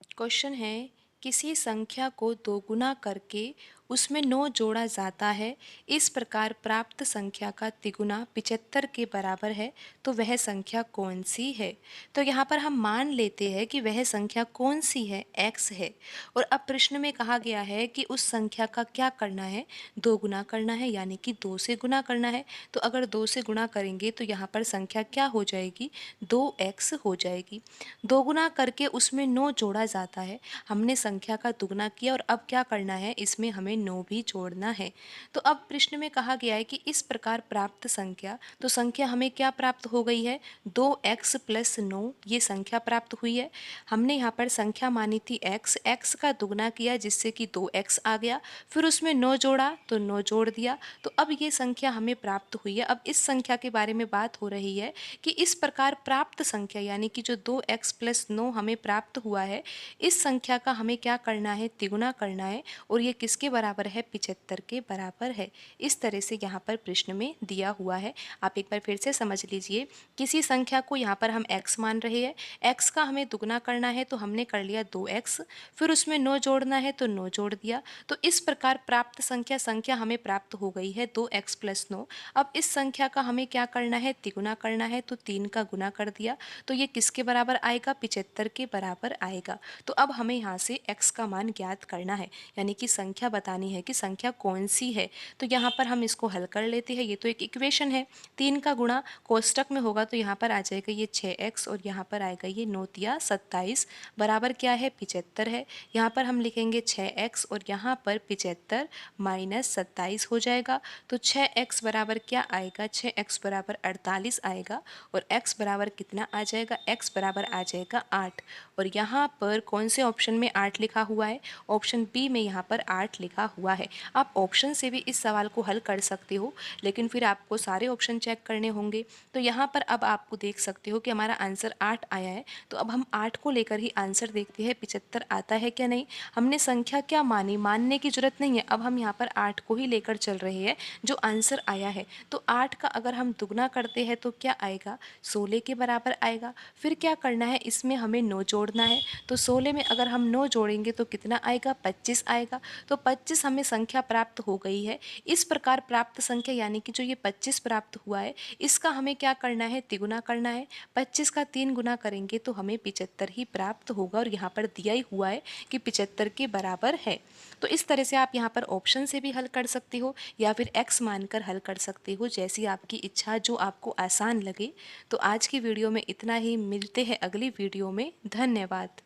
Question है, किसी संख्या को दोगुना करके उसमें 9 जोड़ा जाता है, इस प्रकार प्राप्त संख्या का तिगुना 75 के बराबर है, तो वह संख्या कौन सी है। तो यहाँ पर हम मान लेते हैं कि वह संख्या कौन सी है, x है। और अब प्रश्न में कहा गया है कि उस संख्या का क्या करना है, दोगुना करना है, यानी कि 2 से गुना करना है। तो अगर 2 से गुना करेंगे तो यहाँ पर संख्या क्या हो जाएगी, 2x हो जाएगी। दोगुना करके उसमें 9 जोड़ा जाता है, हमने संख्या का दुगना किया और अब क्या करना है, इसमें हमें 9 भी जोड़ना है। तो अब प्रश्न में कहा गया है कि इस प्रकार प्राप्त संख्या, तो संख्या हमें क्या प्राप्त हो गई है, 2x प्लस 9, ये संख्या प्राप्त हुई है। हमने यहाँ पर संख्या मानी थी x का दुगना किया जिससे कि 2x आ गया, फिर उसमें 9 जोड़ा तो 9 जोड़ दिया, तो अब ये संख्या हमें प्राप्त हुई है। अब इस संख्या के बारे में बात हो रही है कि इस प्रकार प्राप्त संख्या, यानी कि जो 2x प्लस 9 हमें प्राप्त हुआ है, इस संख्या का हमें क्या करना है, तिगुना करना है, और ये किसके बराबर है, 75 के बराबर है। इस तरह से यहाँ पर प्रश्न में दिया हुआ है। आप एक बार फिर से समझ लीजिए, किसी संख्या को यहाँ पर हम x मान रहे हैं, x का हमें दुगना करना है तो हमने कर लिया 2x, फिर उसमें 9 जोड़ना है तो 9 जोड़ दिया। तो इस प्रकार प्राप्त संख्या हमें प्राप्त हो गई है 2x प्लस 9। अब इस संख्या का हमें क्या करना है, तिगुना करना है, तो 3 का गुना कर दिया, तो ये किसके बराबर आएगा, 75 के बराबर आएगा। तो अब हमें यहाँ से x का मान ज्ञात करना है, यानी कि संख्या बतानी है कि संख्या कौन सी है। तो यहाँ पर हम इसको हल कर लेते हैं। ये तो एक इक्वेशन है, 3 का गुणा कोष्टक में होगा तो यहाँ पर आ जाएगा ये 6x और यहाँ पर आएगा ये 9 तिया 27 बराबर क्या है, 75 है। यहाँ पर हम लिखेंगे 6x और यहाँ पर 75 माइनस 27 हो जाएगा, तो 6x बराबर क्या आएगा, 6x बराबर 48 आएगा, और x बराबर कितना आ जाएगा, x बराबर आ जाएगा 8। और यहाँ पर कौन से ऑप्शन में 8 लिखा हुआ है, ऑप्शन बी में यहाँ पर 8 लिखा हुआ है। आप ऑप्शन से भी इस सवाल को हल कर सकते हो, लेकिन फिर आपको सारे ऑप्शन चेक करने होंगे। तो यहाँ पर अब आपको देख सकते हो कि हमारा आंसर 8 आया है, तो अब हम 8 को लेकर ही आंसर देखते हैं 75 आता है क्या नहीं। हमने संख्या क्या मानी, मानने की जरूरत नहीं है, अब हम यहाँ पर 8 को ही लेकर चल रहे हैं जो आंसर आया है। तो 8 का अगर हम दुगना करते हैं तो क्या आएगा, 16 के बराबर आएगा। फिर क्या करना है, इसमें हमें 9 जोड़ना है, तो 16 में अगर हम 9 जोड़ेंगे तो कितना आएगा, 25 आएगा। तो 25 हमें संख्या प्राप्त हो गई है। इस प्रकार प्राप्त संख्या, यानी कि जो ये 25 प्राप्त हुआ है, इसका हमें क्या करना है, तिगुना करना है। 25 का 3 गुना करेंगे तो हमें 75 ही प्राप्त होगा, और यहाँ पर दिया ही हुआ है कि 75 के बराबर है। तो इस तरह से आप यहाँ पर ऑप्शन से भी हल कर सकते हो या फिर x मानकर हल कर सकते हो, जैसी आपकी इच्छा, जो आपको आसान लगे। तो आज की वीडियो में इतना ही, मिलते हैं अगली वीडियो में। धन्यवाद।